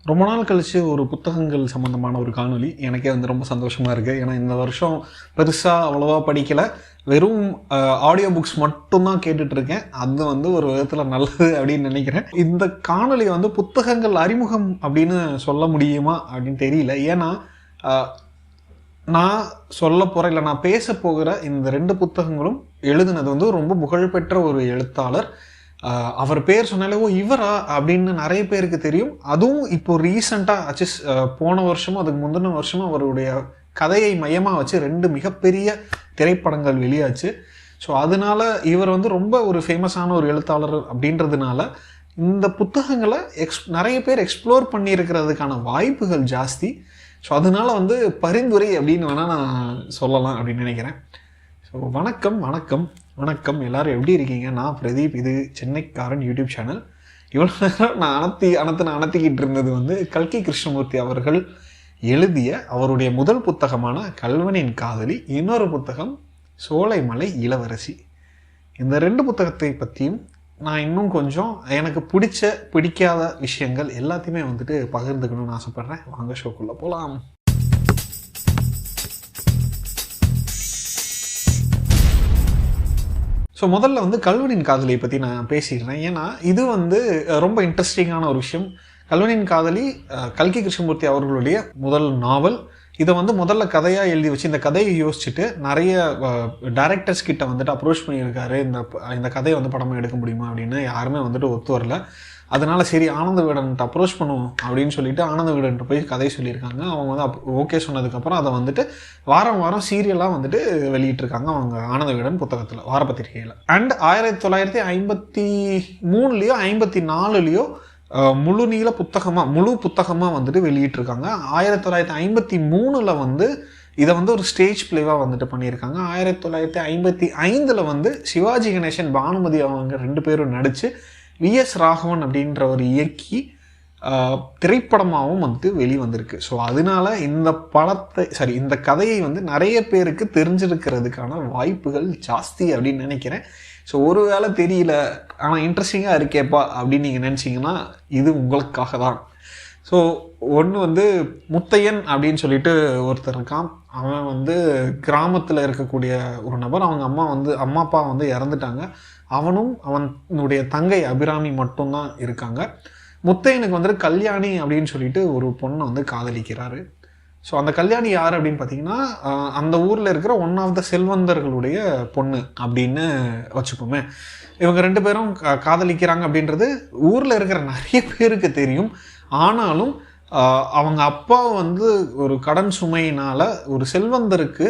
ரொம்ப நாள் கழிச்சு ஒரு புத்தகங்கள் சம்மந்தமான ஒரு காணொளி எனக்கே ரொம்ப சந்தோஷமாக இருக்குது. ஏன்னா இந்த வருஷம் பெருசாக அவ்வளோவா படிக்கலை, வெறும் ஆடியோ புக்ஸ் மட்டும்தான் கேட்டுட்ருக்கேன். அது ஒரு விதத்தில் நல்லது அப்படின்னு நினைக்கிறேன். இந்த காணொளி புத்தகங்கள் அறிமுகம் அப்படின்னு சொல்ல முடியுமா அப்படின்னு தெரியல. ஏன்னா நான் சொல்ல போகிற இல்லை நான் பேச போகிற இந்த 2 புத்தகங்களும் எழுதுனது ரொம்ப புகழ்பெற்ற ஒரு எழுத்தாளர். அவர் பேர் சொன்னாலே ஓ இவரா அப்படின்னு நிறைய பேருக்கு தெரியும். அதுவும் இப்போ ரீசண்டாக போன வருஷமும் அதுக்கு முந்தின வருஷமும் அவருடைய கதையை மையமாக வச்சு 2 மிகப்பெரிய திரைப்படங்கள் வெளியாச்சு. ஸோ அதனால இவர் ரொம்ப ஒரு ஃபேமஸான ஒரு எழுத்தாளர் அப்படின்றதுனால இந்த புத்தகங்களை நிறைய பேர் எக்ஸ்ப்ளோர் பண்ணியிருக்கிறதுக்கான வாய்ப்புகள் ஜாஸ்தி. ஸோ அதனால பரிந்துரை அப்படின்னு வேணால் நான் சொல்லலாம் அப்படின்னு நினைக்கிறேன். ஸோ வணக்கம் வணக்கம் வணக்கம், எல்லோரும் எப்படி இருக்கீங்க? நான் பிரதீப், இது சென்னைக்காரன் யூடியூப் சேனல். இவ்வளோ நேரம் நான் அனத்திக்கிட்டு இருந்தது கல்கி கிருஷ்ணமூர்த்தி அவர்கள் எழுதிய அவருடைய முதல் புத்தகமான கல்வனின் காதலி, இன்னொரு புத்தகம் சோலைமலை இளவரசி. இந்த 2 புத்தகத்தை பற்றியும் நான் இன்னும் கொஞ்சம் எனக்கு பிடிக்காத விஷயங்கள் எல்லாத்தையுமே பகிர்ந்துக்கணும்னு ஆசைப்பட்றேன். வாங்க ஷோக்குள்ளே போகலாம். ஸோ முதல்ல கல்வனின் காதலியை பற்றி நான் பேசிடுறேன். ஏன்னா இது ரொம்ப இன்ட்ரெஸ்டிங்கான ஒரு விஷயம். கல்வனின் காதலி கல்கி கிருஷ்ணமூர்த்தி அவர்களுடைய முதல் நாவல். இதை முதல்ல கதையாக எழுதி வச்சு இந்த கதையை யோசிச்சுட்டு நிறைய டைரக்டர்ஸ் கிட்ட அப்ரோச் பண்ணியிருக்காரு. இந்த கதையை படமாக எடுக்க முடியுமா அப்படின்னு. யாருமே ஒத்து வரல. அதனால சரி ஆனந்த விகடன்ட்டு அப்ரோச் பண்ணுவோம் அப்படின்னு சொல்லிட்டு ஆனந்த விகடன்ட்டு போய் கதை சொல்லியிருக்காங்க. அவங்க ஓகே சொன்னதுக்கப்புறம் அதை வாரம் வாரம் சீரியலாக வெளியிட்டிருக்காங்க அவங்க ஆனந்த விகடன் புத்தகத்தில், வாரப்பத்திரிகையில். அண்ட் 1953லையோ 54லையோ முழு புத்தகமாக வெளியிட்டிருக்காங்க. 1953ல் இதை ஒரு ஸ்டேஜ் பிளேவாக பண்ணியிருக்காங்க. 1955ல் சிவாஜி கணேசன், பானுமதி அவங்க 2 பேரும் நடித்து விஎஸ் ராகவன் அப்படின்ற ஒரு இயக்கி திரைப்படமாகவும் வெளிவந்திருக்கு. ஸோ அதனால இந்த கதையை நிறைய பேருக்கு தெரிஞ்சிருக்கிறதுக்கான வாய்ப்புகள் ஜாஸ்தி அப்படின்னு நினைக்கிறேன். ஸோ ஒருவேளை தெரியல ஆனால் இன்ட்ரெஸ்டிங்காக இருக்கேப்பா அப்படின்னு நீங்கள் நினச்சிங்கன்னா இது உங்களுக்காக தான். ஸோ ஒன்று முத்தையன் அப்படின்னு சொல்லிட்டு ஒருத்தர் இருக்கான். அவன் கிராமத்தில் இருக்கக்கூடிய ஒரு நபர். அவங்க அம்மா அப்பா இறந்துட்டாங்க. அவனும் அவனுடைய தங்கை அபிராமி மட்டும்தான் இருக்காங்க. முத்தையனுக்கு கல்யாணி அப்படின்னு சொல்லிட்டு ஒரு பொண்ணை காதலிக்கிறாரு. ஸோ அந்த கல்யாணி யார் அப்படின்னு பார்த்தீங்கன்னா அந்த ஊரில் இருக்கிற ஒன் ஆஃப் த செல்வந்தர்களுடைய பொண்ணு அப்படின்னு வச்சுப்போமே. இவங்க 2 பேரும் காதலிக்கிறாங்க அப்படின்றது ஊரில் இருக்கிற நிறைய பேருக்கு தெரியும். ஆனாலும் அவங்க அப்பா ஒரு கடன் சுமையினால் ஒரு செல்வந்தருக்கு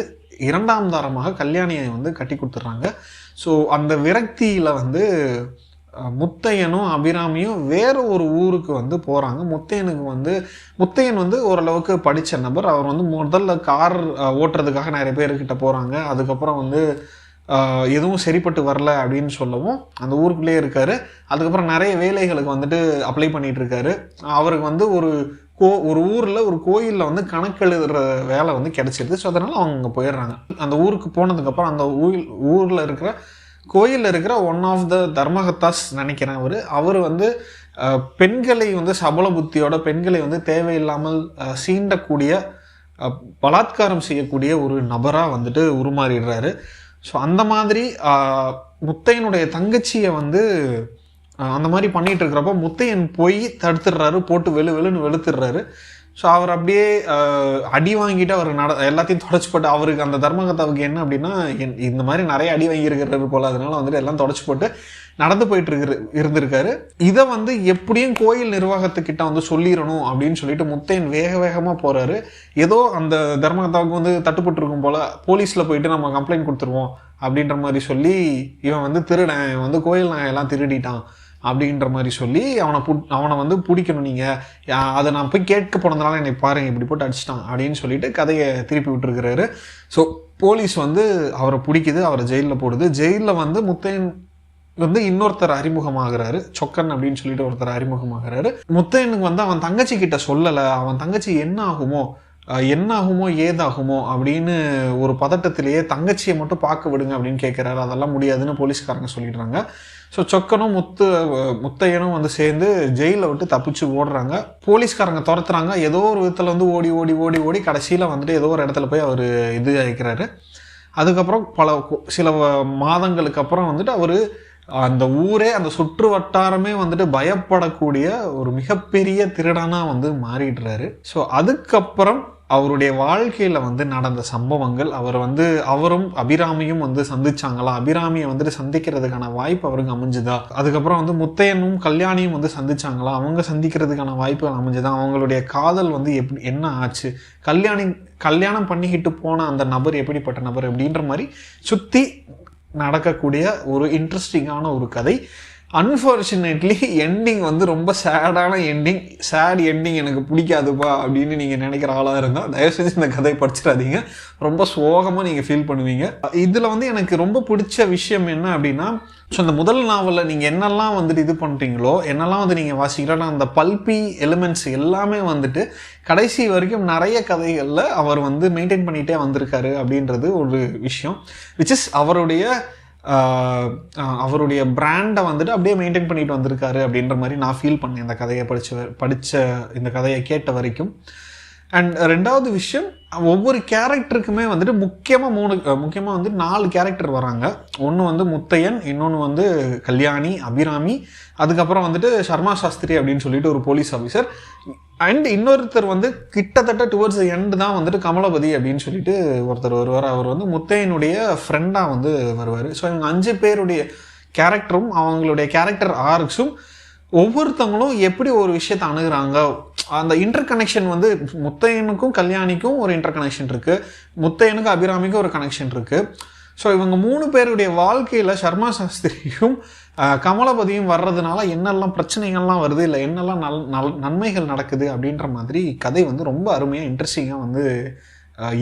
2ஆம் தாரமாக கல்யாணியை கட்டி கொடுத்துட்றாங்க. ஸோ அந்த விரக்தியில் முத்தையனும் அபிராமியும் வேறு ஒரு ஊருக்கு போகிறாங்க. முத்தையன் ஓரளவுக்கு படித்த நபர். அவர் முதல்ல கார் ஓட்டுறதுக்காக நிறைய பேர்கிட்ட போகிறாங்க. அதுக்கப்புறம் எதுவும் சரிப்பட்டு வரல அப்படின்னு சொல்லவும் அந்த ஊருக்குள்ளேயே இருக்கார். அதுக்கப்புறம் நிறைய வேலைகளுக்கு அப்ளை பண்ணிகிட்டு இருக்காரு. அவருக்கு ஒரு ஊரில் ஒரு கோயிலில் கணக்கெழுதுற வேலை கிடச்சிருது. ஸோ அதனால் அவங்க அங்கே போயிடுறாங்க. அந்த ஊருக்கு போனதுக்கப்புறம் அந்த ஊரில் இருக்கிற கோயிலில் இருக்கிற ஒன் ஆஃப் த தர்மகத்தாஸ் நினைக்கிறேன் அவர் பெண்களை சபல புத்தியோட பெண்களை தேவையில்லாமல் சீண்டக்கூடிய பலாத்காரம் செய்யக்கூடிய ஒரு நபராக உருமாறிடுறாரு. ஸோ அந்த மாதிரி முத்தையனுடைய தங்கச்சியை அந்த மாதிரி பண்ணிட்டு இருக்கிறப்ப முத்தையன் போய் தடுத்துடுறாரு, போட்டு வெளுன்னு வெளுத்துடுறாரு. ஸோ அவர் அப்படியே அடி வாங்கிட்டு அவர் எல்லாத்தையும் தொடச்சி போட்டு, அவருக்கு அந்த தர்மகத்தாவுக்கு என்ன அப்படின்னா இந்த மாதிரி நிறைய அடி வாங்கியிருக்கிறாரு போல். அதனால எல்லாம் தொடச்சி போட்டு நடந்து போயிட்டு இருந்திருக்காரு. இதை எப்படியும் கோயில் நிர்வாகத்துக்கிட்ட சொல்லிடணும் அப்படின்னு சொல்லிட்டு முத்தையன் வேகமாக போகிறாரு. ஏதோ அந்த தர்மகத்தாவுக்கு தட்டுப்பட்டுருக்கும் போல் போலீஸில் போயிட்டு நம்ம கம்ப்ளைண்ட் கொடுத்துருவோம் அப்படின்ற மாதிரி சொல்லி இவன் திருடன் கோயில் நான் எல்லாம் திருடிட்டான் அப்படின்ற மாதிரி சொல்லி அவனை பிடிக்கணும் நீங்கள், அதை நான் போய் கேட்க போனதுனால என்னை பாருங்கள் இப்படி போட்டு அடிச்சிட்டான் அப்படின்னு சொல்லிட்டு கதையை திருப்பி விட்டுருக்கிறாரு. ஸோ போலீஸ் அவரை பிடிக்குது, அவரை ஜெயிலில் போடுது. ஜெயிலில் முத்தையன் இன்னொருத்தர் அறிமுகமாகிறாரு, சொக்கன் அப்படின்னு சொல்லிட்டு ஒருத்தர் அறிமுகமாகிறாரு. முத்தையனுக்கு அவன் தங்கச்சி கிட்ட சொல்லலை, அவன் தங்கச்சி என்ன ஆகுமோ என்ன ஆகுமோ ஏதாகுமோ அப்படின்னு ஒரு பதட்டத்திலேயே தங்கச்சியை மட்டும் பார்க்க விடுங்க அப்படின்னு கேட்குறாரு. அதெல்லாம் முடியாதுன்னு போலீஸ்காரங்க சொல்லிடுறாங்க. ஸோ சொக்கனும் முத்தையனும் வந்து சேர்ந்து ஜெயிலில் விட்டு தப்பிச்சு ஓடுறாங்க. போலீஸ்காரங்க துரத்துறாங்க. ஏதோ ஒரு விதத்தில் வந்து ஓடி ஓடி ஓடி ஓடி கடைசியில் வந்துட்டு ஏதோ ஒரு இடத்துல போய் அவர் இது ஆகிக்கிறாரு. அதுக்கப்புறம் சில மாதங்களுக்கு அப்புறம் வந்துட்டு அவர் அந்த ஊரே, அந்த சுற்று வட்டாரமே வந்துட்டு பயப்படக்கூடிய ஒரு மிகப்பெரிய திருடனாக வந்து மாறிடுறாரு. ஸோ அதுக்கப்புறம் அவருடைய வாழ்க்கையில் வந்து நடந்த சம்பவங்கள், அவரும் அபிராமியும் வந்து சந்திச்சாங்களா, அபிராமியை வந்துட்டு சந்திக்கிறதுக்கான வாய்ப்பு அவருக்கு அமைஞ்சுதா, அதுக்கப்புறம் வந்து முத்தையனும் கல்யாணியும் வந்து சந்திச்சாங்களா, அவங்க சந்திக்கிறதுக்கான வாய்ப்புகள் அமைஞ்சுதா, அவங்களுடைய காதல் வந்து என்ன ஆச்சு, கல்யாணம் பண்ணிக்கிட்டு போன அந்த நபர் எப்படிப்பட்ட நபர் அப்படின்ற மாதிரி சுற்றி நடக்கக்கூடிய ஒரு இன்ட்ரெஸ்டிங்கான ஒரு கதை. அன்ஃபார்ச்சுனேட்லி எண்டிங் வந்து ரொம்ப சேடான எண்டிங். சேட் எண்டிங் எனக்கு பிடிக்காதுப்பா அப்படின்னு நீங்கள் நினைக்கிற ஆளாக இருந்தால் தயவு செஞ்சு இந்த கதையை படிச்சிடாதீங்க. ரொம்ப சோகமாக நீங்கள் ஃபீல் பண்ணுவீங்க. இதில் வந்து எனக்கு ரொம்ப பிடிச்ச விஷயம் என்ன அப்படின்னா, ஸோ இந்த முதல் நாவலில் நீங்கள் என்னெல்லாம் வந்துட்டு இது பண்ணுறீங்களோ, என்னெல்லாம் வந்து நீங்கள் வாசிக்கிறோன்னா அந்த பல்பி எலிமெண்ட்ஸ் எல்லாமே வந்துட்டு கடைசி வரைக்கும் நிறைய கதைகளில் அவர் வந்து மெயின்டைன் பண்ணிகிட்டே வந்திருக்காரு அப்படின்றது ஒரு விஷயம். விச் இஸ் அவருடைய பிராண்டை வந்துட்டு அப்படியே மெயின்டைன் பண்ணிட்டு வந்திருக்காரு அப்படின்ற மாதிரி நான் ஃபீல் பண்ணேன் இந்த கதையை படித்த இந்த கதையை கேட்ட வரைக்கும். அண்ட் ரெண்டாவது விஷயம், ஒவ்வொரு கேரக்டருக்குமே வந்துட்டு முக்கியமாக வந்து 4 கேரக்டர் வராங்க. ஒன்று வந்து முத்தையன், இன்னொன்று வந்து கல்யாணி, அபிராமி, அதுக்கப்புறம் வந்துட்டு சர்மா சாஸ்திரி அப்படின்னு சொல்லிட்டு ஒரு போலீஸ் ஆஃபீஸர், அண்ட் இன்னொருத்தர் வந்து கிட்டத்தட்ட டுவர்ட்ஸ் எண்டு தான் வந்துட்டு கமலபதி அப்படின்னு சொல்லிட்டு ஒருத்தர் வருவார். அவர் வந்து முத்தையனுடைய ஃப்ரெண்டாக வந்து வருவார். ஸோ இவங்க 5 பேருடைய கேரக்டரும் அவங்களுடைய கேரக்டர் ஆர்க்ஸும் ஒவ்வொருத்தவங்களும் எப்படி ஒரு விஷயத்தை அணுகுறாங்க, அந்த இன்டர் கனெக்ஷன் வந்து முத்தையனுக்கும் கல்யாணிக்கும் ஒரு இன்டர் கனெக்ஷன் இருக்குது, முத்தையனுக்கும் அபிராமிக்கும் ஒரு கனெக்ஷன் இருக்குது. ஸோ இவங்க 3 பேருடைய வாழ்க்கையில் சர்மா சாஸ்திரியும் கமலபதியும் வர்றதுனால என்னெல்லாம் பிரச்சனைகள்லாம் வருது, இல்லை என்னெல்லாம் நன்மைகள் நடக்குது அப்படின்ற மாதிரி கதை வந்து ரொம்ப அருமையாக இன்ட்ரெஸ்டிங்காக வந்து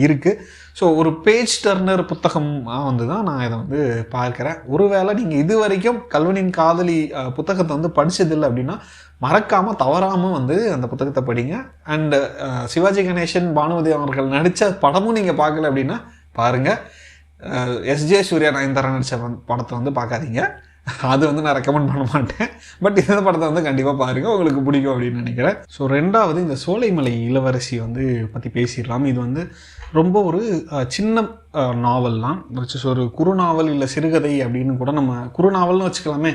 இருக்குது. ஸோ ஒரு பேஜ் டர்னர் புத்தகமாக வந்து தான் நான் இதை வந்து பார்க்குறேன். ஒருவேளை நீங்கள் இது வரைக்கும் கல்வனின் காதலி புத்தகத்தை வந்து படித்ததில்லை அப்படின்னா மறக்காமல் தவறாமல் வந்து அந்த புத்தகத்தை படிங்க. அண்டு சிவாஜி கணேசன், பானுமதி அவர்கள் நடித்த படமும் நீங்கள் பார்க்கல அப்படின்னா பாருங்கள். எஸ்ஜே சூர்யா, நயன்தாரா நடித்த படத்தை வந்து பார்க்காதீங்க, அது வந்து நான் ரெக்கமெண்ட் பண்ண மாட்டேன். பட் இந்த படத்தை வந்து கண்டிப்பாக பாருங்கள், உங்களுக்கு பிடிக்கும் அப்படின்னு நினைக்கிறேன். ஸோ ரெண்டாவது இந்த சோலைமலை இளவரசி வந்து பற்றி பேசிடலாம். இது வந்து ரொம்ப ஒரு சின்ன நாவல்லாம், ஒரு குறுநாவல் இல்லை சிறுகதை அப்படின்னு கூட நம்ம குறுநாவல்னு வச்சுக்கலாமே.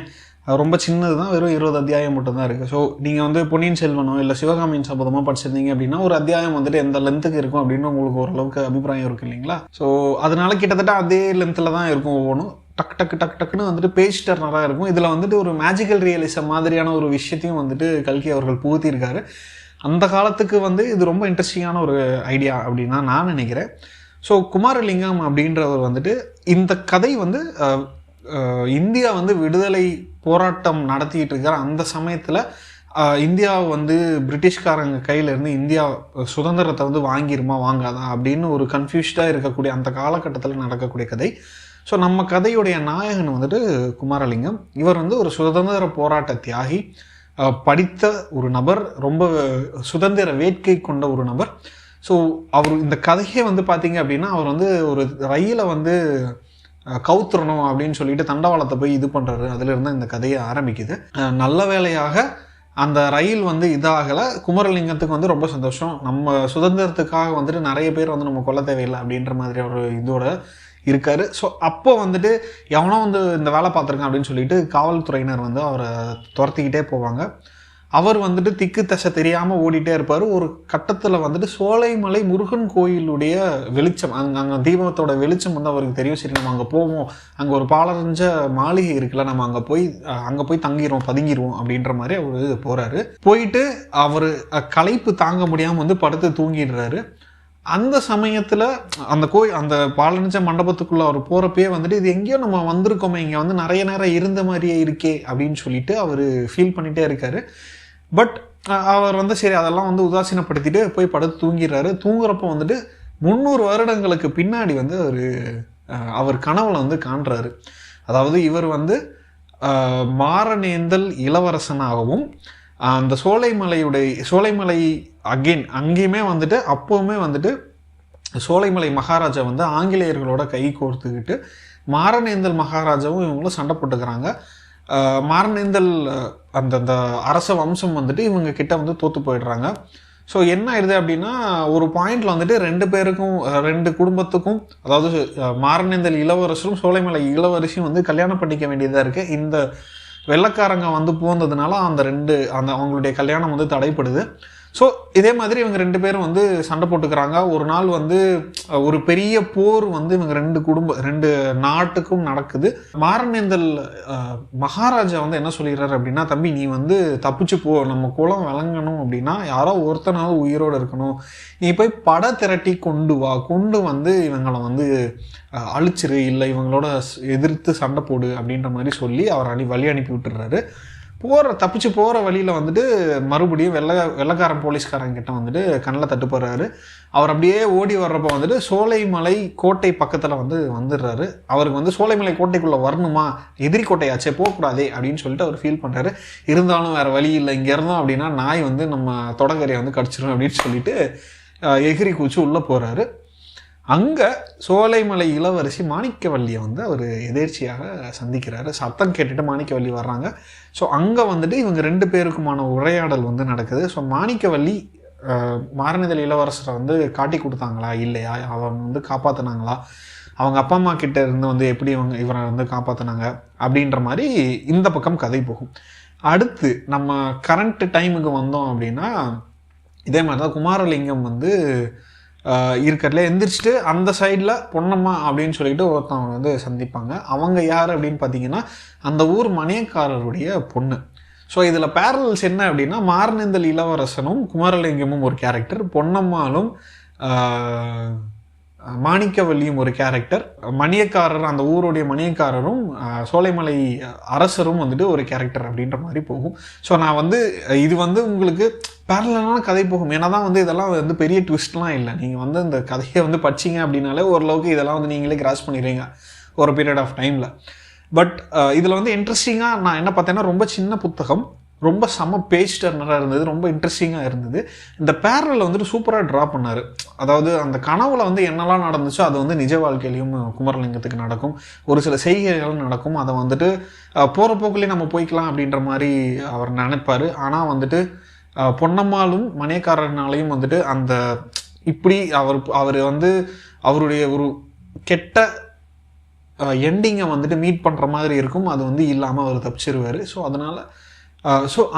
ரொம்ப சின்னது தான், வெறும் 20 அத்தியாயம் மட்டும்தான் இருக்குது. ஸோ நீங்கள் வந்து பொன்னியின் செல்வனோ இல்லை சிவகாமியின் சபதமோ படிச்சிருந்தீங்க அப்படின்னா ஒரு அத்தியாயம் வந்துட்டு எந்த லென்த்துக்கு இருக்கும் அப்படின்னு உங்களுக்கு ஓரளவுக்கு அபிப்பிராயம் இருக்குது இல்லைங்களா? ஸோ அதனால கிட்டத்தட்ட அதே லென்த்தில் தான் இருக்கும் ஒவ்வொன்றும். டக்குன்னு வந்துட்டு பேஜ் டர்னராக இருக்கும். இதில் வந்துட்டு ஒரு மேஜிக்கல் ரியலிசம் மாதிரியான ஒரு விஷயத்தையும் வந்துட்டு கல்கி அவர்கள் புகுத்தியிருக்காரு. அந்த காலத்துக்கு வந்து இது ரொம்ப இன்ட்ரெஸ்டிங்கான ஒரு ஐடியா அப்படின்னு தான் நான் நினைக்கிறேன். ஸோ குமாரலிங்கம் அப்படின்றவர் வந்துட்டு இந்த கதை வந்து இந்தியா வந்து விடுதலை போராட்டம் நடத்திக்கிட்டு இருக்கிற அந்த சமயத்தில் இந்தியா வந்து பிரிட்டிஷ்காரங்க கையிலேருந்து இந்தியா சுதந்திரத்தை வந்து வாங்கிருமா வாங்காதா அப்படின்னு ஒரு கன்ஃபியூஸ்டாக இருக்கக்கூடிய அந்த காலகட்டத்தில் நடக்கக்கூடிய கதை. ஸோ நம்ம கதையுடைய நாயகன் வந்துட்டு குமாரலிங்கம். இவர் வந்து ஒரு சுதந்திர போராட்ட தியாகி, படித்த ஒரு நபர், ரொம்ப சுதந்திர வேட்கை கொண்ட ஒரு நபர். ஸோ அவர் இந்த கதையே வந்து பார்த்தீங்க அப்படின்னா அவர் வந்து ஒரு ரயிலை வந்து கவுத்துறணும் அப்படின்னு சொல்லிட்டு தண்டவாளத்தை போய் இது பண்ணுறாரு. அதிலிருந்து இந்த கதையை ஆரம்பிக்குது. நல்ல வேளையாக அந்த ரயில் வந்து இதாகலை. குமரலிங்கத்துக்கு வந்து ரொம்ப சந்தோஷம், நம்ம சுதந்திரத்துக்காக வந்துட்டு நிறைய பேர் வந்து நம்ம கொல்ல தேவையில்லை அப்படின்ற மாதிரி ஒரு இதோட இருக்காரு. ஸோ அப்போ வந்துட்டு எவனோ வந்து இந்த வேலை பார்த்துருக்கான் அப்படின்னு சொல்லிட்டு காவல்துறையினர் வந்து அவரை துரத்திக்கிட்டே போவாங்க. அவர் வந்துட்டு திக்கு தசை தெரியாமல் ஓடிட்டே இருப்பார். ஒரு கட்டத்தில் வந்துட்டு சோலைமலை முருகன் கோயிலுடைய வெளிச்சம், அங்கே தீபத்தோட வெளிச்சம் வந்து அவருக்கு தெரியும். சரி நம்ம அங்கே போவோம், அங்கே ஒரு பாலடைஞ்ச மாளிகை இருக்குல்ல, நம்ம அங்கே போய் பதுங்கிடுவோம் அப்படின்ற மாதிரி அவர் போகிறாரு. போயிட்டு அவர் களைப்பு தாங்க முடியாமல் வந்து படுத்து தூங்கிடுறாரு. அந்த சமயத்தில் அந்த பாலடைஞ்ச மண்டபத்துக்குள்ளே அவர் போகிறப்பே வந்துட்டு இது எங்கேயோ நம்ம வந்திருக்கோமே, இங்கே வந்து நிறைய நேரம் இருந்த மாதிரியே இருக்கே அப்படின்னு சொல்லிட்டு அவர் ஃபீல் பண்ணிகிட்டே இருக்காரு. பட் அவர் வந்து சரி அதெல்லாம் வந்து உதாசீனப்படுத்திட்டு போய் படுத்து தூங்கிடுறாரு. தூங்குறப்போ வந்துட்டு 300 வருடங்களுக்கு பின்னாடி வந்து அவர் கனவுல வந்து காண்றாரு. அதாவது இவர் வந்து மாரணேந்தல் இளவரசனாகவும் அந்த சோலைமலை அகெயின் அங்கேயுமே வந்துட்டு அப்போவுமே வந்துட்டு சோலைமலை மகாராஜா வந்து ஆங்கிலேயர்களோட கை கோர்த்துக்கிட்டு மாரணேந்தல் மகாராஜாவும் இவங்களும் சண்டை போட்டுக்கிறாங்க. மாரணேந்தல் அந்த அரச வம்சம் வந்துட்டு இவங்க கிட்ட வந்து தோற்று போயிடுறாங்க. ஸோ என்ன ஆயிடுது அப்படின்னா, ஒரு பாயிண்ட்ல வந்துட்டு 2 குடும்பத்துக்கும், அதாவது மாரணேந்தல் இளவரசரும் சோலைமலை இளவரசியும் வந்து கல்யாணம் பண்ணிக்க வேண்டியதாக இருக்குது. இந்த வெள்ளைக்காரங்க வந்து போனதுனால அவங்களுடைய கல்யாணம் வந்து தடைப்படுது. ஸோ இதே மாதிரி இவங்க 2 பேரும் வந்து சண்டை போட்டுக்கிறாங்க. ஒரு நாள் வந்து ஒரு பெரிய போர் வந்து இவங்க 2 நாட்டுக்கும் நடக்குது. மாரணேந்தல் மகாராஜா வந்து என்ன சொல்லிடுறாரு அப்படின்னா, தம்பி நீ வந்து தப்பிச்சு போ, நம்ம குலம் விளங்கணும் அப்படின்னா யாரோ ஒருத்தனாவது உயிரோடு இருக்கணும், நீ போய் படை திரட்டி கொண்டு வந்து இவங்களை வந்து அழிச்சிரு, இல்லை இவங்களோட எதிர்த்து சண்டை போடு அப்படின்ற மாதிரி சொல்லி அவர் வழி அனுப்பி விட்டுறாரு. தப்பிச்சு போகிற வழியில் வந்துட்டு மறுபடியும் வெள்ளைக்காரன் போலீஸ்காரங்கிட்ட வந்துட்டு கண்ணில் தட்டுப்படுறாரு. அவர் அப்படியே ஓடி வர்றப்போ வந்துட்டு சோலைமலை கோட்டை பக்கத்தில் வந்துடுறாரு. அவருக்கு வந்து சோலைமலை கோட்டைக்குள்ளே வரணுமா, எதிரி கோட்டையாச்சே, போகக்கூடாதே அப்படின்னு சொல்லிட்டு அவர் ஃபீல் பண்ணுறாரு. இருந்தாலும் வேறு வழி இல்லை, இங்கே இருந்தோம் அப்படின்னா நாய் வந்து நம்ம தொடக்கரையை வந்து கடிச்சிடும் அப்படின்னு சொல்லிட்டு எகிரி கூச்சு உள்ளே போகிறாரு. அங்கே சோலைமலை இளவரசி மாணிக்கவல்லியை வந்து அவர் எதேர்ச்சியாக சந்திக்கிறாரு. சத்தம் கேட்டுட்டு மாணிக்கவல்லி வர்றாங்க. ஸோ அங்கே வந்துட்டு இவங்க 2 பேருக்குமான உரையாடல் வந்து நடக்குது. ஸோ மாணிக்கவல்லி மாரணேந்தல் இளவரசரை வந்து காட்டி கொடுத்தாங்களா இல்லையா, அவங்க வந்து காப்பாற்றினாங்களா, அவங்க அப்பா அம்மா கிட்ட இருந்து வந்து எப்படி இவரை வந்து காப்பாற்றினாங்க அப்படின்ற மாதிரி இந்த பக்கம் கதை போகும். அடுத்து நம்ம கரண்ட் டைமுக்கு வந்தோம் அப்படின்னா, இதே மாதிரி தான் குமாரலிங்கம் வந்து இருக்கிறதுல எந்திரிச்சிட்டு அந்த சைடில் பொன்னம்மா அப்படின்னு சொல்லிட்டு ஒருத்தவங்க வந்து சந்திப்பாங்க. அவங்க யார் அப்படின்னு பார்த்தீங்கன்னா, அந்த ஊர் மணியக்காரருடைய பொண்ணு. ஸோ இதில் பேரல்ஸ் என்ன அப்படின்னா, மாரணேந்தல் இளவரசனும் குமாரலிங்கமும் ஒரு கேரக்டர், பொன்னம்மாளும் மாணிக்கவல்லியும் ஒரு கேரக்டர், மணியக்காரர் அந்த ஊருடைய மணியக்காரரும் சோலைமலை அரசரும் வந்துட்டு ஒரு கேரக்டர் அப்படின்ற மாதிரி போகும். ஸோ நான் வந்து இது வந்து உங்களுக்கு பேரலான கதை போகும். ஏன்னா தான் வந்து இதெல்லாம் வந்து பெரிய ட்விஸ்ட்லாம் இல்லை. நீங்கள் வந்து இந்த கதையை வந்து படிச்சிங்க அப்படின்னாலே ஓரளவுக்கு இதெல்லாம் வந்து நீங்களே கிராஸ் பண்ணிடுறீங்க ஒரு பீரியட் ஆஃப் டைமில். பட் இதில் வந்து இன்ட்ரெஸ்டிங்காக நான் என்ன பார்த்தேன்னா, ரொம்ப சின்ன புத்தகம், ரொம்ப செம்ம பேஜ் டர்னராக இருந்தது, ரொம்ப இன்ட்ரெஸ்டிங்காக இருந்தது. இந்த பேரலில் வந்துட்டு சூப்பராக ட்ரா பண்ணார். அதாவது அந்த கனவுல வந்து என்னெல்லாம் நடந்துச்சோ அது வந்து நிஜ வாழ்க்கையிலையும் குமரலிங்கத்துக்கு நடக்கும், ஒரு சில செய்கைகள் நடக்கும். அதை வந்துட்டு போகிற போக்குலேயே நம்ம போய்க்கலாம் அப்படின்ற மாதிரி அவர் நினைப்பார். ஆனால் வந்துட்டு பொன்னம்மாளும் மணியக்காரனாலையும் வந்துட்டு அந்த இப்படி அவர் வந்து அவருடைய ஒரு கெட்ட எண்டிங்கை வந்துட்டு மீட் பண்ணுற மாதிரி இருக்கும். அது வந்து இல்லாமல் அவர் தப்பிச்சிருவார். ஸோ அதனால்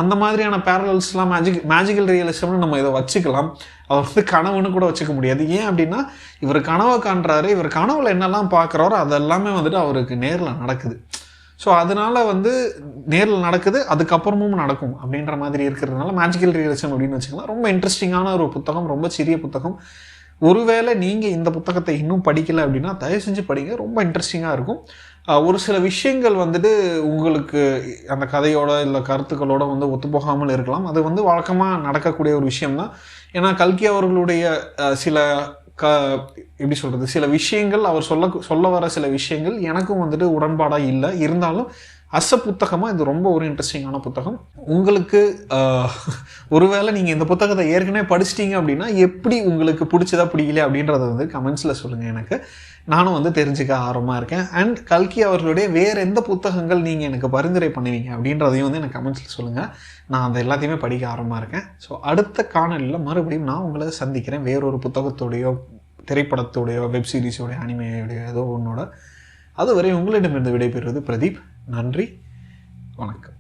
அந்த மாதிரியான பேரலல்ஸ்லாம் மேஜிக்கல் ரியலிசம்னு நம்ம இதை வச்சுக்கலாம். அவர் வந்து கனவுன்னு கூட வச்சுக்க முடியாது. ஏன் அப்படின்னா, இவர் கனவை காண்றாரு, இவர் கனவுல என்னெல்லாம் பார்க்குறாரோ அதெல்லாமே வந்துட்டு அவருக்கு நேரில் நடக்குது. ஸோ அதனால வந்து நேரில் நடக்குது, அதுக்கப்புறமும் நடக்கும் அப்படின்ற மாதிரி இருக்கிறதுனால மேஜிக்கல் ரியலிசம் அப்படின்னு வச்சுக்கலாம். ரொம்ப இன்ட்ரெஸ்டிங்கான ஒரு புத்தகம், ரொம்ப சிறிய புத்தகம். ஒருவேளை நீங்கள் இந்த புத்தகத்தை இன்னும் படிக்கலை அப்படின்னா தயவு செஞ்சு படிங்க, ரொம்ப இன்ட்ரெஸ்டிங்காக இருக்கும். ஒரு சில விஷயங்கள் வந்துட்டு உங்களுக்கு அந்த கதையோட இல்லை கருத்துக்களோட வந்து ஒத்துப்போகாமல் இருக்கலாம். அது வந்து வழக்கமாக நடக்கக்கூடிய ஒரு விஷயம்தான். ஏன்னா கல்கி அவர்களுடைய எப்படி சொல்கிறது, சில விஷயங்கள் அவர் சொல்ல வர சில விஷயங்கள் எனக்கும் வந்துட்டு உடன்பாடாக இல்லை. இருந்தாலும் அச புத்தகமாக இது ரொம்ப ஒரு இன்ட்ரெஸ்டிங்கான புத்தகம். உங்களுக்கு ஒருவேளை நீங்கள் இந்த புத்தகத்தை ஏற்கனவே படிச்சிட்டிங்க அப்படின்னா எப்படி உங்களுக்கு பிடிச்சதா பிடிக்கல அப்படின்றத வந்து கமெண்ட்ஸில் சொல்லுங்கள். எனக்கு நானும் வந்து தெரிஞ்சுக்க ஆர்வமாக இருக்கேன். அண்ட் கல்கி அவர்களுடைய வேறு எந்த புத்தகங்கள் நீங்கள் எனக்கு பரிந்துரை பண்ணுவீங்க அப்படின்றதையும் வந்து எனக்கு கமெண்ட்ஸில் சொல்லுங்கள். நான் அந்த எல்லாத்தையுமே படிக்க ஆர்வமாக இருக்கேன். ஸோ அடுத்த காணொலியில் மறுபடியும் நான் உங்களை சந்திக்கிறேன் வேறொரு புத்தகத்தோடையோ திரைப்படத்தோடையோ வெப் சீரிஸோடைய அனிமையோடைய ஏதோ ஒன்றோட. அதுவரை உங்களிடமிருந்து விடைபெறுவது பிரதீப். நன்றி, வணக்கம்.